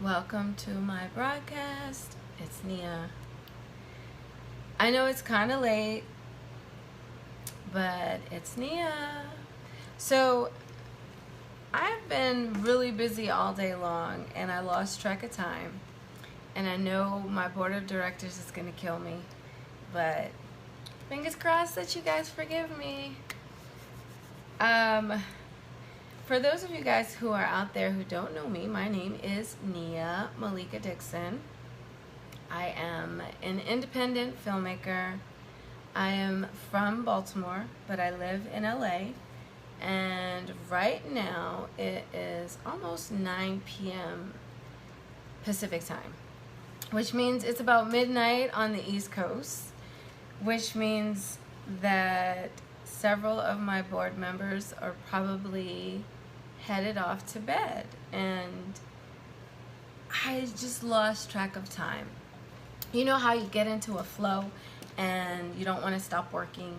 Welcome to my broadcast. It's Nia. I know it's kind of late, but it's Nia. So I've been really busy all day long and I lost track of time. And I know my board of directors is going to kill me, but fingers crossed that you guys forgive me. For those of you guys who are out there who don't know me, my name is Nia Malika Dixon. I am an independent filmmaker. I am from Baltimore, but I live in LA. And right now it is almost 9 p.m. Pacific time, which means it's about midnight on the East Coast, which means that several of my board members are probably headed off to bed, and I just lost track of time. You know how you get into a flow and you don't want to stop working?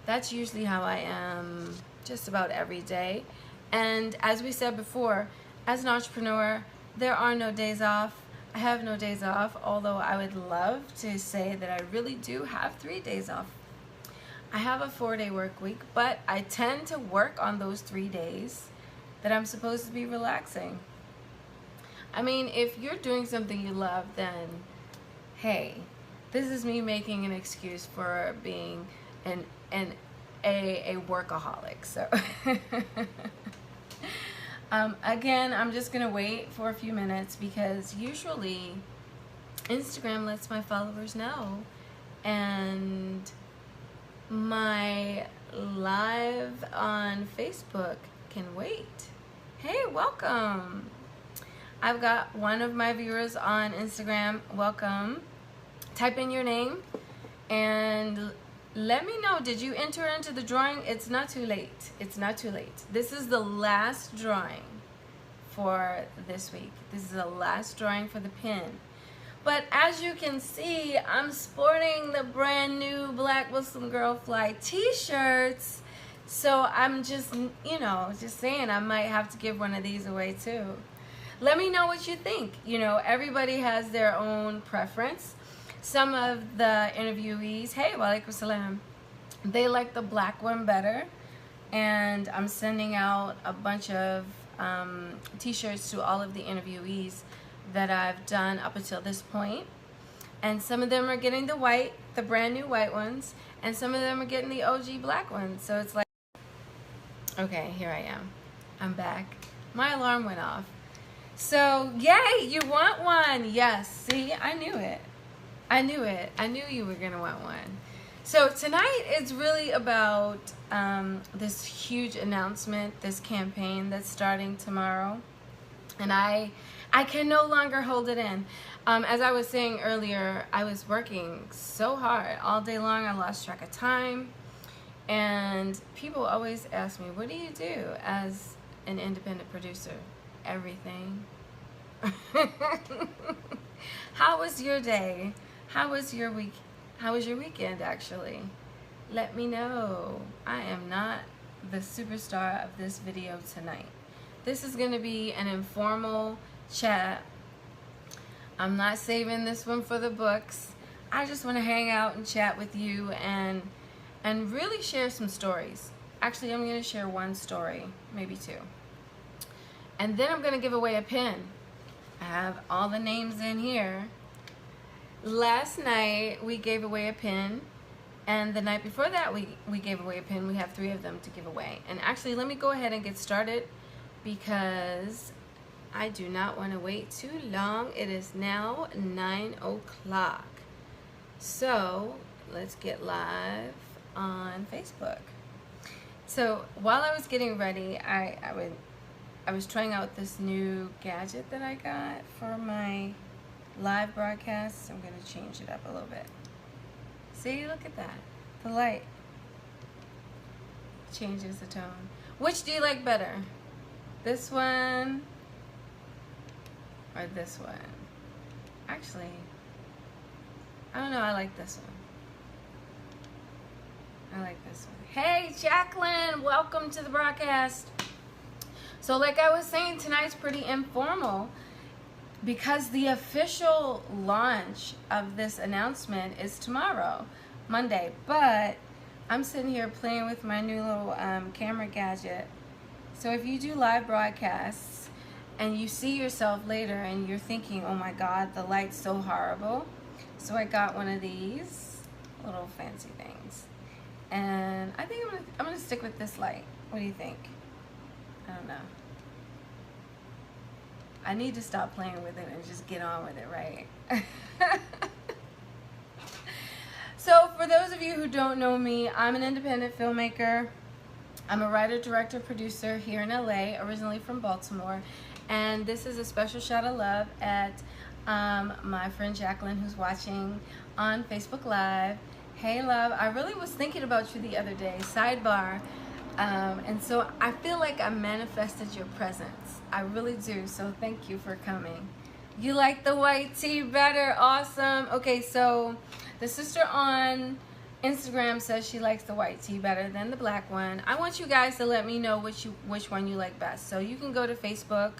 That's usually how I am just about every day. And as we said before, as an entrepreneur, there are no days off. I have no days off, although I would love to say that I really do have 3 days off. I have a 4-day work week, but I tend to work on those 3 days that I'm supposed to be relaxing. I mean, if you're doing something you love, then hey, this is me making an excuse for being a workaholic. So again, I'm just gonna wait for a few minutes because usually Instagram lets my followers know, and my live on Facebook can wait. Hey, welcome. I've got one of my viewers on Instagram. Welcome. Type in your name and let me know, did you enter into the drawing? It's not too late. It's not too late. This is the last drawing for this week. This is the last drawing for the pin. But as you can see, I'm sporting the brand new BlackMuslimGirlFly t-shirts. So I'm just, just saying I might have to give one of these away too. Let me know what you think. Everybody has their own preference. Some of the interviewees, hey, walaikum salam, they like the black one better. And I'm sending out a bunch of t-shirts to all of the interviewees that I've done up until this point. And some of them are getting the white, the brand new white ones, and some of them are getting the OG black ones. So it's like, okay, here I am. I'm back. My alarm went off. So, yay, you want one. Yes, see, I knew it. I knew it. I knew you were going to want one. So tonight it's really about this huge announcement, this campaign that's starting tomorrow. And I can no longer hold it in. As I was saying earlier, I was working so hard all day long. I lost track of time. And people always ask me, what do you do as an independent producer? Everything. How was your day? How was your week? How was your weekend, actually? Let me know. I am not the superstar of this video tonight. This is going to be an informal chat. I'm not saving this one for the books. I just want to hang out and chat with you and really share some stories. Actually, I'm going to share one story, maybe two. And then I'm going to give away a pin. I have all the names in here. Last night we gave away a pin, and the night before that we gave away a pin. We have 3 of them to give away. And actually, let me go ahead and get started because I do not want to wait too long. It is now 9 o'clock. So let's get live on Facebook. So while I was getting ready, I was trying out this new gadget that I got for my live broadcasts. I'm going to change it up a little bit. See, look at that. The light changes the tone. Which do you like better? This one or this one? Actually, I don't know. I like this one. I like this one. Hey, Jacqueline, welcome to the broadcast. So like I was saying, tonight's pretty informal. because the official launch of this announcement is tomorrow, Monday. But I'm sitting here playing with my new little camera gadget. So if you do live broadcasts and you see yourself later and you're thinking, oh my God, the light's so horrible. So I got one of these little fancy things. And I think I'm gonna stick with this light. What do you think? I don't know. I need to stop playing with it and just get on with it, right? So for those of you who don't know me, I'm an independent filmmaker. I'm a writer, director, producer here in LA, originally from Baltimore. And this is a special shot of love at my friend Jacqueline, who's watching on Facebook Live. Hey love, I really was thinking about you the other day, sidebar. And so I feel like I manifested your presence. I really do, so thank you for coming. You like the white tea better? Awesome. Okay, so the sister on Instagram says she likes the white tea better than the black one. I want you guys to let me know which one you like best. So you can go to Facebook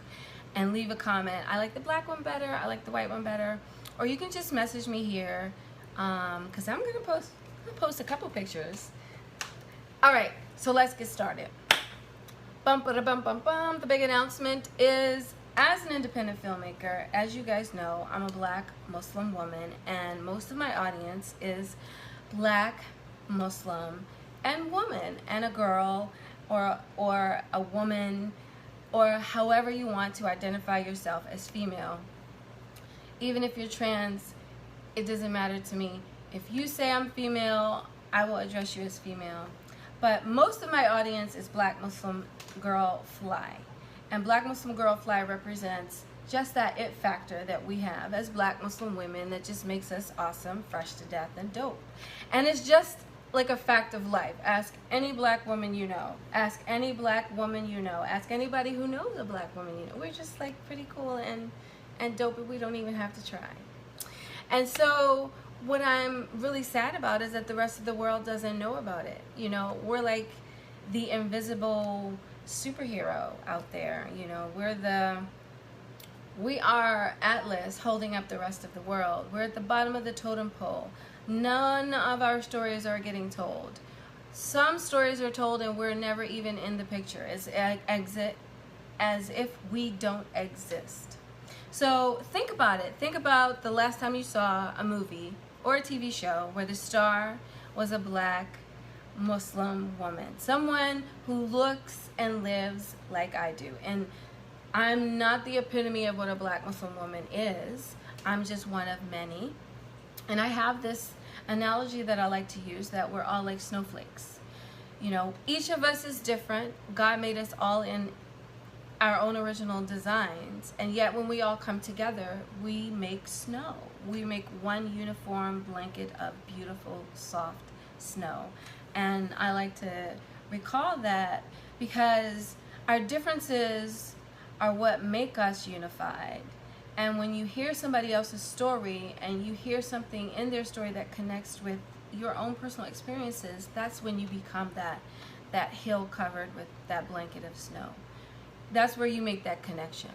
and leave a comment. I like the black one better, I like the white one better. Or you can just message me here, because I'm gonna post a couple pictures. All right, so let's get started. Bum, ba, da, bum, bum, bum. The big announcement is, as an independent filmmaker, as you guys know, I'm a black Muslim woman, and most of my audience is black, Muslim, and woman, and a girl, or a woman, or however you want to identify yourself as female. Even if you're trans, it doesn't matter to me. If you say I'm female, I will address you as female. But most of my audience is Black Muslim Girl Fly. And Black Muslim Girl Fly represents just that it factor that we have as black Muslim women that just makes us awesome, fresh to death, and dope. And it's just like a fact of life. Ask any black woman you know. Ask any black woman you know. Ask anybody who knows a black woman you know. We're just like pretty cool and dope, and we don't even have to try. And so what I'm really sad about is that the rest of the world doesn't know about it. You know, we're like the invisible superhero out there. You know, we are Atlas holding up the rest of the world. We're at the bottom of the totem pole. None of our stories are getting told. Some stories are told and we're never even in the picture, as if we don't exist. So think about it. Think about the last time you saw a movie or a TV show where the star was a black Muslim woman, someone who looks and lives like I do. And I'm not the epitome of what a black Muslim woman is. I'm just one of many. And I have this analogy that I like to use, that we're all like snowflakes. You know, each of us is different. God made us all in our own original designs, and yet when we all come together, we make snow. We make one uniform blanket of beautiful, soft snow. And I like to recall that because our differences are what make us unified. And when you hear somebody else's story and you hear something in their story that connects with your own personal experiences, that's when you become that hill covered with that blanket of snow. That's where you make that connection.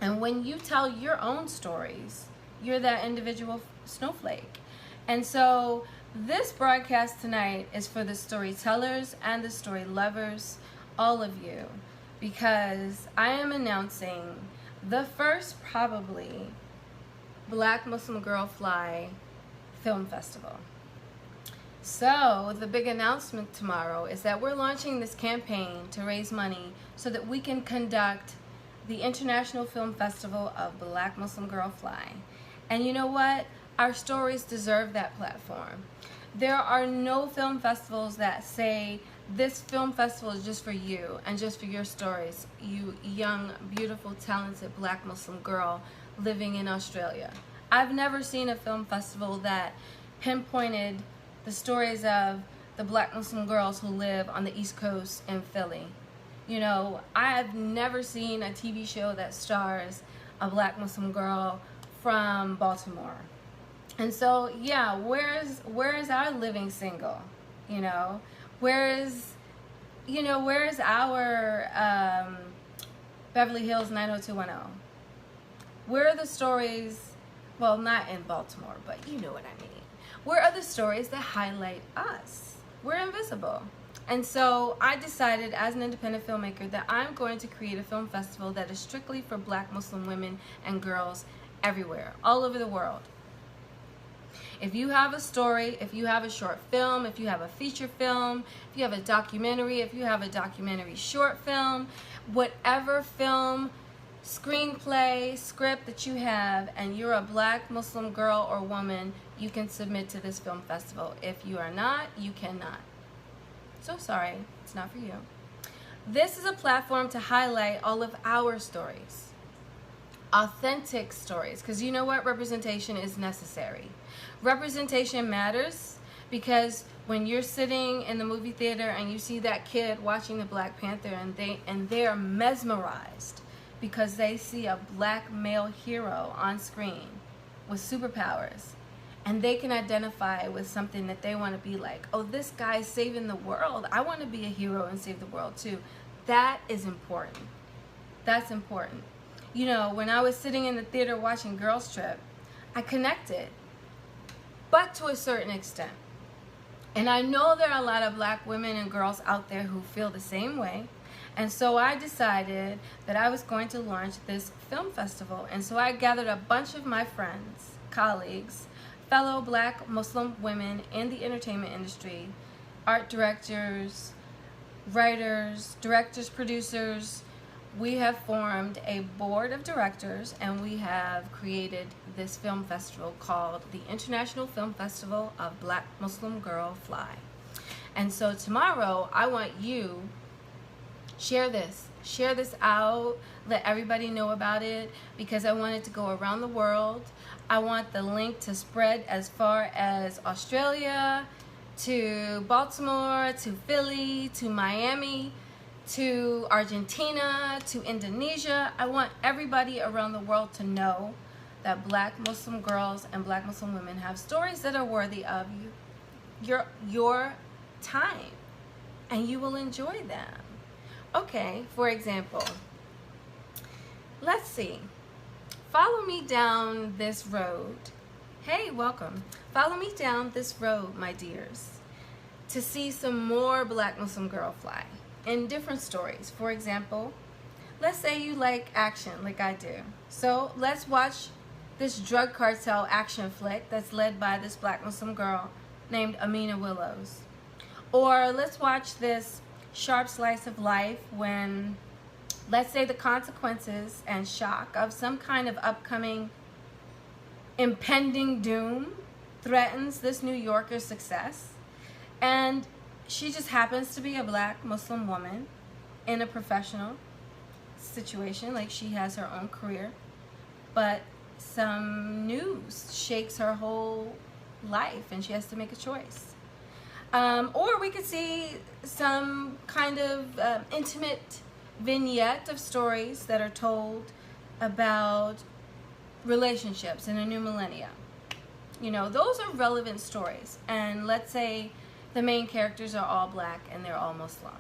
And when you tell your own stories, you're that individual snowflake. And so this broadcast tonight is for the storytellers and the story lovers, all of you, because I am announcing the first, probably, Black Muslim Girl Fly Film Festival. So the big announcement tomorrow is that we're launching this campaign to raise money so that we can conduct the International Film Festival of Black Muslim Girl Fly. And you know what? Our stories deserve that platform. There are no film festivals that say this film festival is just for you and just for your stories, you young, beautiful, talented black Muslim girl living in Australia. I've never seen a film festival that pinpointed the stories of the black Muslim girls who live on the East Coast in Philly. You know, I have never seen a TV show that stars a black Muslim girl from Baltimore. And so, yeah, where is our living single? You know, where is our Beverly Hills 90210? Where are the stories, well, not in Baltimore, but you know what I mean. Where are the stories that highlight us? We're invisible. And so I decided as an independent filmmaker that I'm going to create a film festival that is strictly for Black Muslim women and girls everywhere, all over the world. If you have a story, if you have a short film, if you have a feature film, if you have a documentary, if you have a documentary short film, whatever film, screenplay, script that you have, and you're a Black Muslim girl or woman, you can submit to this film festival. If you are not, you cannot. So sorry, it's not for you. This is a platform to highlight all of our stories, authentic stories, because you know what? Representation is necessary. Representation matters because when you're sitting in the movie theater and you see that kid watching the Black Panther and they are mesmerized because they see a Black male hero on screen with superpowers, and they can identify with something that they want to be like. Oh, this guy's saving the world. I want to be a hero and save the world too. That is important. That's important. You know, when I was sitting in the theater watching Girls Trip, I connected, but to a certain extent. And I know there are a lot of Black women and girls out there who feel the same way. And so I decided that I was going to launch this film festival. And so I gathered a bunch of my friends, colleagues, fellow Black Muslim women in the entertainment industry, art directors, writers, directors, producers. We have formed a board of directors and we have created this film festival called the International Film Festival of Black Muslim Girl Fly. And so tomorrow I want you share this out, let everybody know about it, because I want it to go around the world. I want the link to spread as far as Australia, to Baltimore, to Philly, to Miami, to Argentina, to Indonesia. I want everybody around the world to know that Black Muslim girls and Black Muslim women have stories that are worthy of your time, and you will enjoy them. Okay, for example, let's see. Follow me down this road. Hey, welcome. Follow me down this road, my dears, to see some more Black Muslim Girl Fly in different stories. For example, let's say you like action like I do. So let's watch this drug cartel action flick that's led by this Black Muslim girl named Amina Willows. Or let's watch this sharp slice of life when, let's say, the consequences and shock of some kind of upcoming impending doom threatens this New Yorker's success, and she just happens to be a Black Muslim woman in a professional situation, like she has her own career, but some news shakes her whole life and she has to make a choice. Or we could see some kind of intimate vignette of stories that are told about relationships in a new millennia. You know, those are relevant stories. And let's say the main characters are all Black and they're all Muslim.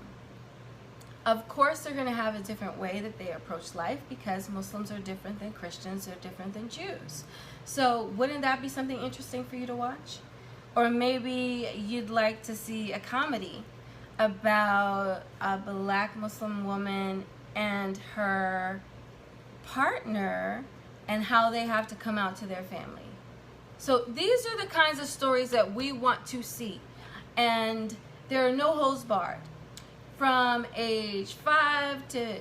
Of course, they're going to have a different way that they approach life because Muslims are different than Christians, they're different than Jews. So wouldn't that be something interesting for you to watch? Or maybe you'd like to see a comedy about a Black Muslim woman and her partner and how they have to come out to their family. So these are the kinds of stories that we want to see. And there are no holds barred. From age 5 to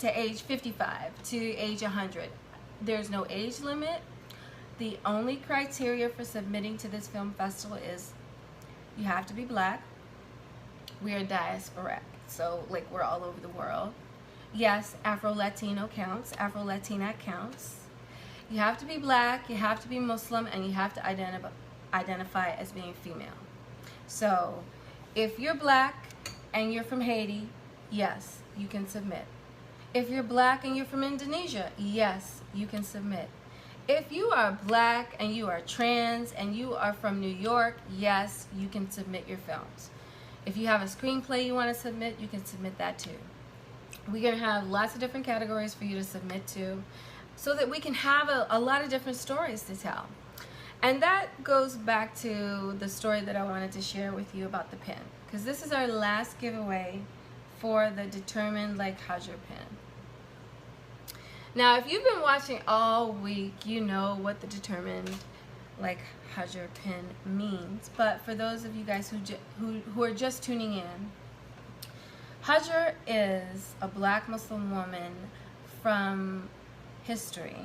age 55 to age 100. There's no age limit. The only criteria for submitting to this film festival is you have to be Black. We are diasporic, so like we're all over the world. Yes, Afro-Latino counts, Afro-Latina counts. You have to be Black, you have to be Muslim, and you have to identify as being female. So if you're Black and you're from Haiti, yes, you can submit. If you're Black and you're from Indonesia, yes, you can submit. If you are Black and you are trans and you are from New York, yes, you can submit your films. If you have a screenplay you want to submit, you can submit that too. We're going to have lots of different categories for you to submit to. so that we can have a lot of different stories to tell. And that goes back to the story that I wanted to share with you about the pin, because this is our last giveaway for the Determined Like Hajar pin. Now, if you've been watching all week, you know what the Determined Like Hajar pin means. But for those of you guys who are just tuning in, Hajar is a black Muslim woman from history.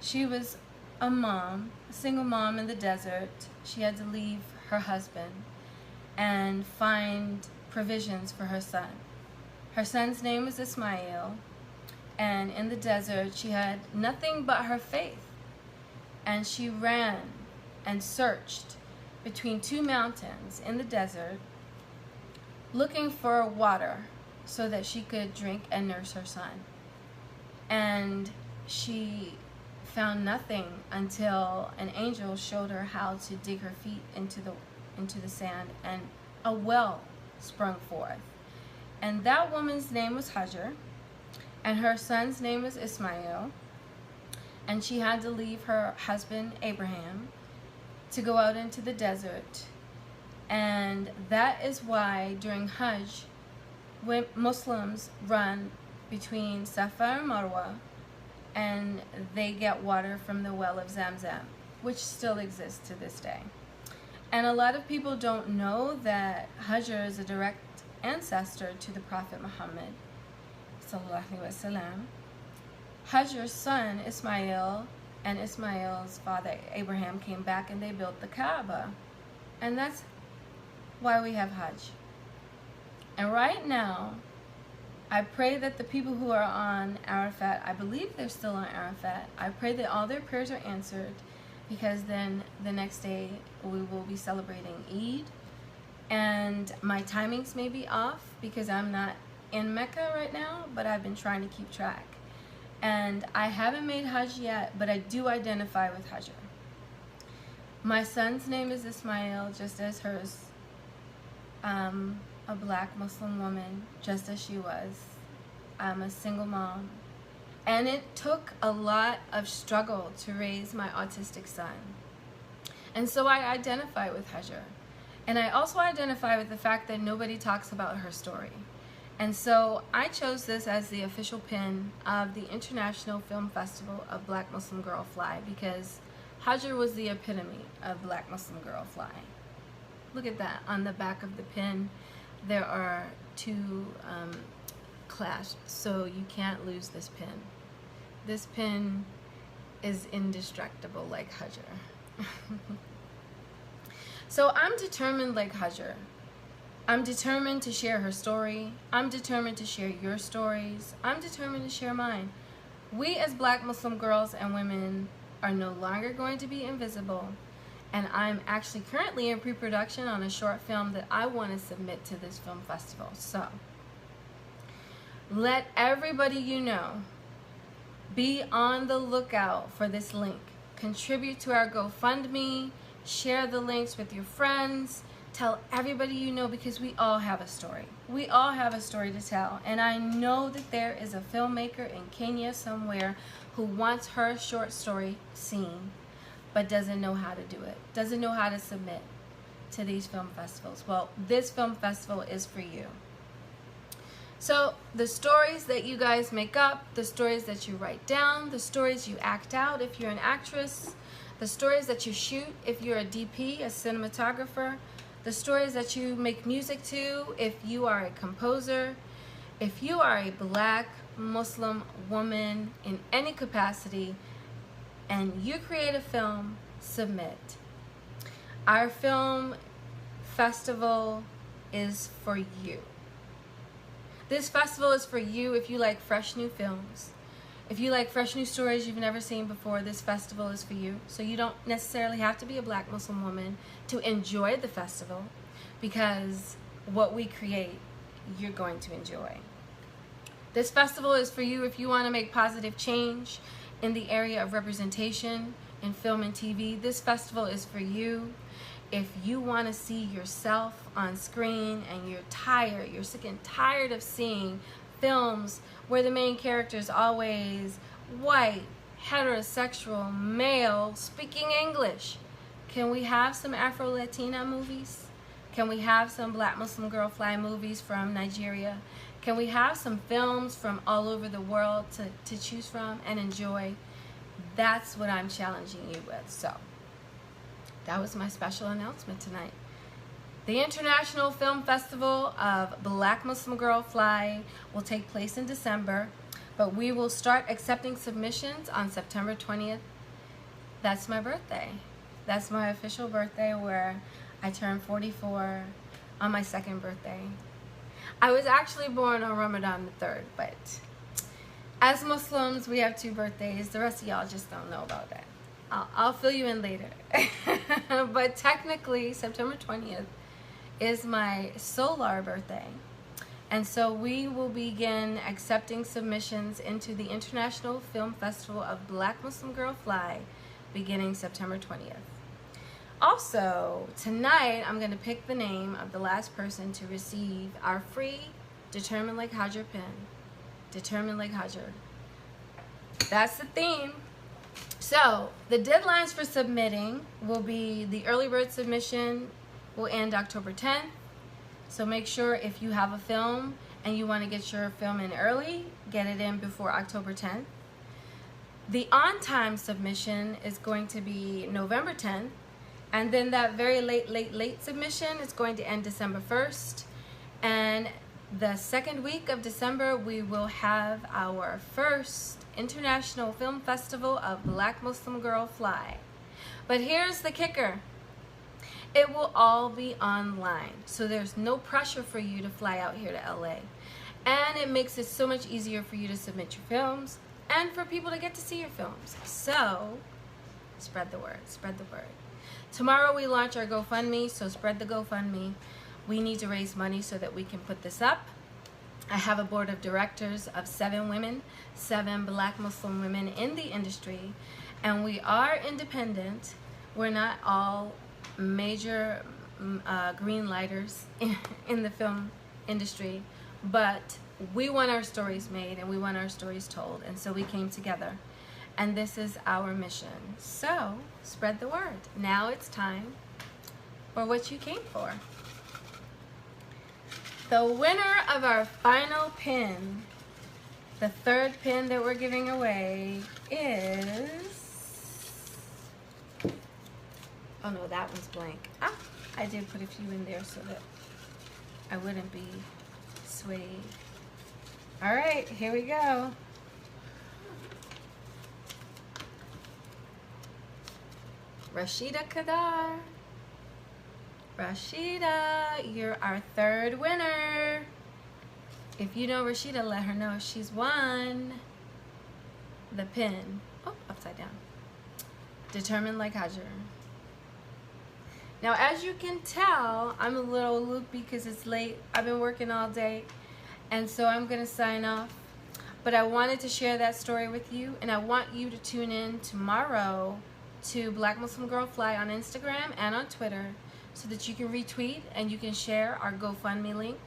She was a mom, a single mom in the desert. She had to leave her husband and find provisions for her son. Her son's name was Ismail, and in the desert she had nothing but her faith. And she ran and searched between two mountains in the desert looking for water so that she could drink and nurse her son. And she found nothing until an angel showed her how to dig her feet into the sand, and a well sprung forth. And that woman's name was Hajar, and her son's name was Ismail. And she had to leave her husband Abraham to go out into the desert. And that is why during Hajj, when Muslims run between Safa and Marwa, and they get water from the well of Zamzam, which still exists to this day. And a lot of people don't know that Hajar is a direct ancestor to the Prophet Muhammad sallallahu alaihi wasallam. Hajar's son Ismail and Ismail's father Abraham came back and they built the Kaaba. And that's why we have Hajj. And right now, I pray that the people who are on Arafat, I believe they're still on Arafat, I pray that all their prayers are answered, because then the next day we will be celebrating Eid. And my timings may be off because I'm not in Mecca right now, but I've been trying to keep track. And I haven't made Hajj yet, but I do identify with Hajar. My son's name is Ismail, just as hers. A black Muslim woman, just as she was. I'm a single mom. And it took a lot of struggle to raise my autistic son. And so I identify with Hajar. And I also identify with the fact that nobody talks about her story. And so I chose this as the official pin of the International Film Festival of BlackMuslimGirlFly, because Hajar was the epitome of BlackMuslimGirlFly. Look at that. On the back of the pin, there are two clasps, so you can't lose this pin. This pin is indestructible like Hajar. So I'm determined like Hajar. I'm determined to share her story. I'm determined to share your stories. I'm determined to share mine. We as black Muslim girls and women are no longer going to be invisible. And I'm actually currently in pre-production on a short film that I want to submit to this film festival. So let everybody you know be on the lookout for this link. Contribute to our GoFundMe. Share the links with your friends. Tell everybody you know, because we all have a story. We all have a story to tell. And I know that there is a filmmaker in Kenya somewhere who wants her short story seen, but doesn't know how to do it, doesn't know how to submit to these film festivals. Well, this film festival is for you. So the stories that you guys make up, the stories that you write down, the stories you act out if you're an actress, the stories that you shoot if you're a DP, a cinematographer, the stories that you make music to if you are a composer, if you are a black Muslim woman in any capacity, and you create a film, submit. Our film festival is for you. This festival is for you if you like fresh new films. If you like fresh new stories you've never seen before, this festival is for you. So you don't necessarily have to be a black Muslim woman to enjoy the festival, because what we create, you're going to enjoy. This festival is for you if you want to make positive change in the area of representation in film and TV. This festival is for you if you want to see yourself on screen and you're sick and tired of seeing films where the main character is always white, heterosexual, male, speaking English. Can we have some Afro-Latina movies? Can we have some Black Muslim Girl Fly movies from Nigeria? Can we have some films from all over the world to choose from and enjoy? That's what I'm challenging you with. So that was my special announcement tonight. The International Film Festival of Black Muslim Girl Fly will take place in December, but we will start accepting submissions on September 20th. That's my birthday. That's my official birthday, where I turned 44 on my second birthday. I was actually born on Ramadan the 3rd, but as Muslims, we have 2 birthdays. The rest of y'all just don't know about that. I'll fill you in later. But technically, September 20th is my solar birthday. And so we will begin accepting submissions into the International Film Festival of Black Muslim Girl Fly beginning September 20th. Also, tonight I'm going to pick the name of the last person to receive our free Determined Like Hajar pin. Determined Like Hajar. That's the theme. So, the deadlines for submitting will be, the early bird submission will end October 10th. So make sure if you have a film and you want to get your film in early, get it in before October 10th. The on-time submission is going to be November 10th. And then that very late submission is going to end December 1st. And the second week of December, we will have our first International Film Festival of Black Muslim Girl Fly. But here's the kicker. It will all be online. So there's no pressure for you to fly out here to LA. And it makes it so much easier for you to submit your films and for people to get to see your films. So spread the word, spread the word. Tomorrow we launch our GoFundMe, so spread the GoFundMe. We need to raise money so that we can put this up. I have a board of directors of 7 women, 7 Black Muslim women in the industry, and we are independent. We're not all major green lighters in the film industry, but we want our stories made and we want our stories told, and so we came together. And this is our mission. So, spread the word. Now it's time for what you came for. The winner of our final pin, the 3rd pin that we're giving away, is... Oh no, that one's blank. Ah, I did put a few in there so that I wouldn't be swayed. All right, here we go. Rashida Kadar. Rashida, you're our 3rd winner. If you know Rashida, let her know she's won the pin. Oh, upside down. Determined Like Hajar. Now, as you can tell, I'm a little loopy because it's late. I've been working all day, and so I'm going to sign off. But I wanted to share that story with you, and I want you to tune in tomorrow to Black Muslim Girl Fly on Instagram and on Twitter so that you can retweet and you can share our GoFundMe link.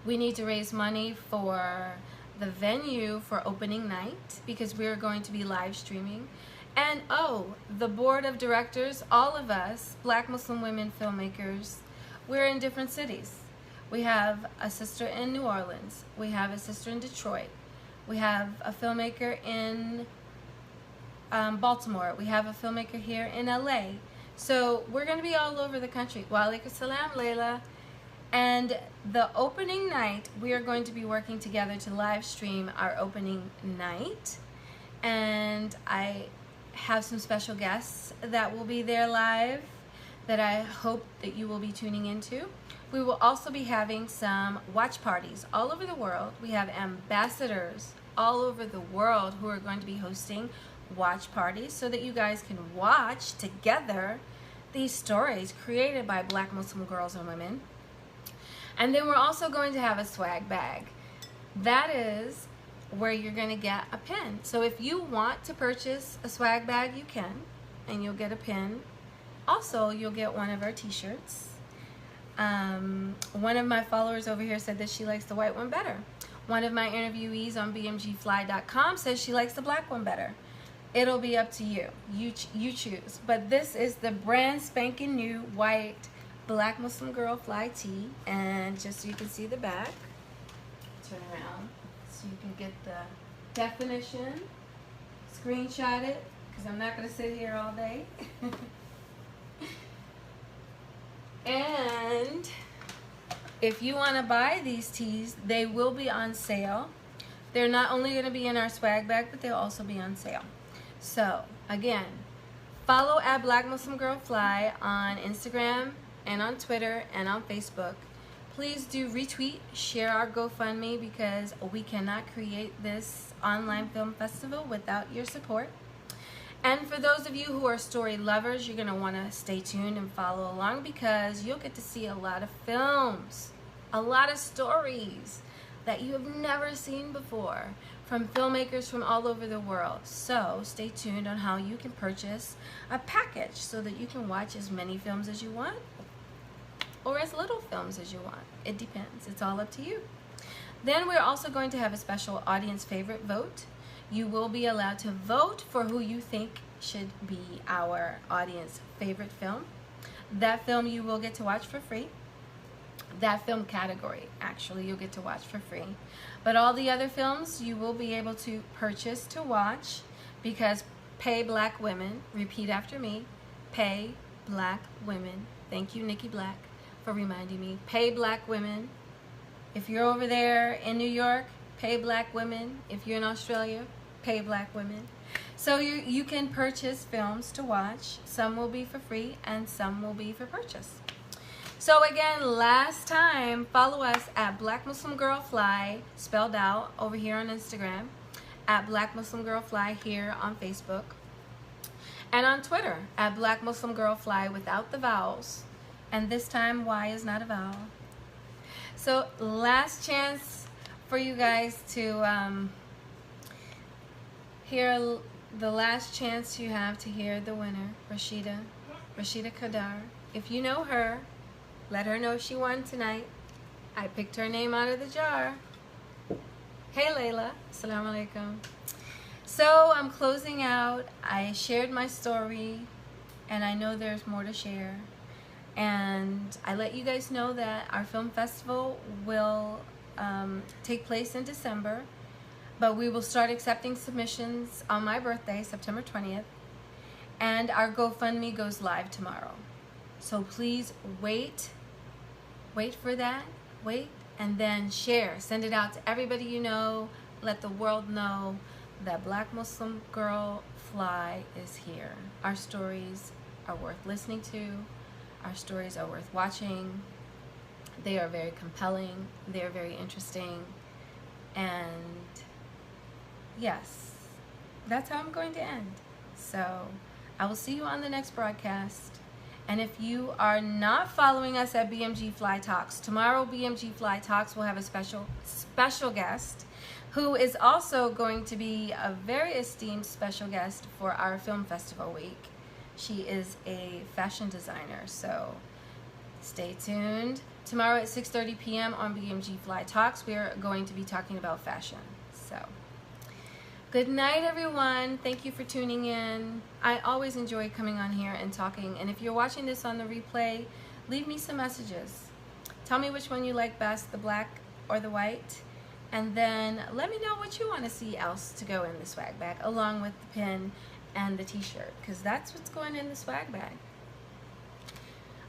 We need to raise money for the venue for opening night because we're going to be live streaming. And oh, the board of directors, all of us, Black Muslim women filmmakers, we're in different cities. We have a sister in New Orleans. We have a sister in Detroit. We have a filmmaker in Baltimore. We have a filmmaker here in LA. So we're going to be all over the country. Wa alaikum salam, Layla. And the opening night, we are going to be working together to live stream our opening night. And I have some special guests that will be there live that I hope that you will be tuning into. We will also be having some watch parties all over the world. We have ambassadors all over the world who are going to be hosting watch parties so that you guys can watch together these stories created by Black Muslim girls and women. And then we're also going to have a swag bag. That is where you're going to get a pin. So if you want to purchase a swag bag, you can, and you'll get a pin. Also, you'll get one of our t-shirts. One of my followers over here said that she likes the white one better. One of my interviewees on BMGFly.com says she likes the black one better. It'll be up to you. You choose. But this is the brand spanking new white Black Muslim Girl Fly tee. And just so you can see the back, turn around so you can get the definition. Screenshot it, because I'm not going to sit here all day. And if you want to buy these tees, they will be on sale. They're not only going to be in our swag bag, but they'll also be on sale. So, again, follow at BlackMuslimGirlFly on Instagram and on Twitter and on Facebook. Please do retweet, share our GoFundMe, because we cannot create this online film festival without your support. And for those of you who are story lovers, you're going to want to stay tuned and follow along, because you'll get to see a lot of films, a lot of stories that you have never seen before from filmmakers from all over the world. So stay tuned on how you can purchase a package so that you can watch as many films as you want or as little films as you want. It depends. It's all up to you. Then we're also going to have a special audience favorite vote. You will be allowed to vote for who you think should be our audience favorite film. That film you will get to watch for free. That film category, actually, you'll get to watch for free. But all the other films you will be able to purchase to watch, because pay black women, repeat after me, pay black women. Thank you, Nikki Black, for reminding me. Pay black women. If you're over there in New York, pay black women. If you're in Australia, pay black women. So you can purchase films to watch. Some will be for free and some will be for purchase. So again, last time, follow us at BlackMuslimGirlFly, spelled out, over here on Instagram, at BlackMuslimGirlFly here on Facebook, and on Twitter at BlackMuslimGirlFly without the vowels. And this time, Y is not a vowel. So last chance for you guys to hear, the last chance you have to hear the winner, Rashida Kadar. If you know her, let her know she won tonight. I picked her name out of the jar. Hey Layla, assalamu alaikum. So I'm closing out. I shared my story, and I know there's more to share. And I let you guys know that our film festival will take place in December, but we will start accepting submissions on my birthday, September 20th, and our GoFundMe goes live tomorrow. So please wait for that, and then share. Send it out to everybody you know. Let the world know that Black Muslim Girl Fly is here. Our stories are worth listening to. Our stories are worth watching. They are very compelling. They are very interesting. And yes, that's how I'm going to end. So I will see you on the next broadcast. And if you are not following us at BMG Fly Talks, tomorrow BMG Fly Talks will have a special guest who is also going to be a very esteemed special guest for our film festival week. She is a fashion designer, so stay tuned. Tomorrow at 6:30 p.m. on BMG Fly Talks, we are going to be talking about fashion. So good night, everyone. Thank you for tuning in. I always enjoy coming on here and talking. And if you're watching this on the replay, leave me some messages. Tell me which one you like best, the black or the white. And then let me know what you want to see else to go in the swag bag, along with the pin and the t-shirt, because that's what's going in the swag bag.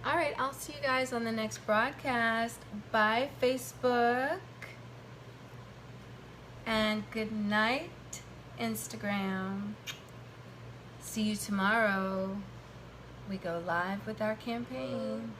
All right, I'll see you guys on the next broadcast. Bye, Facebook. And good night, Instagram. See you tomorrow. We go live with our campaign.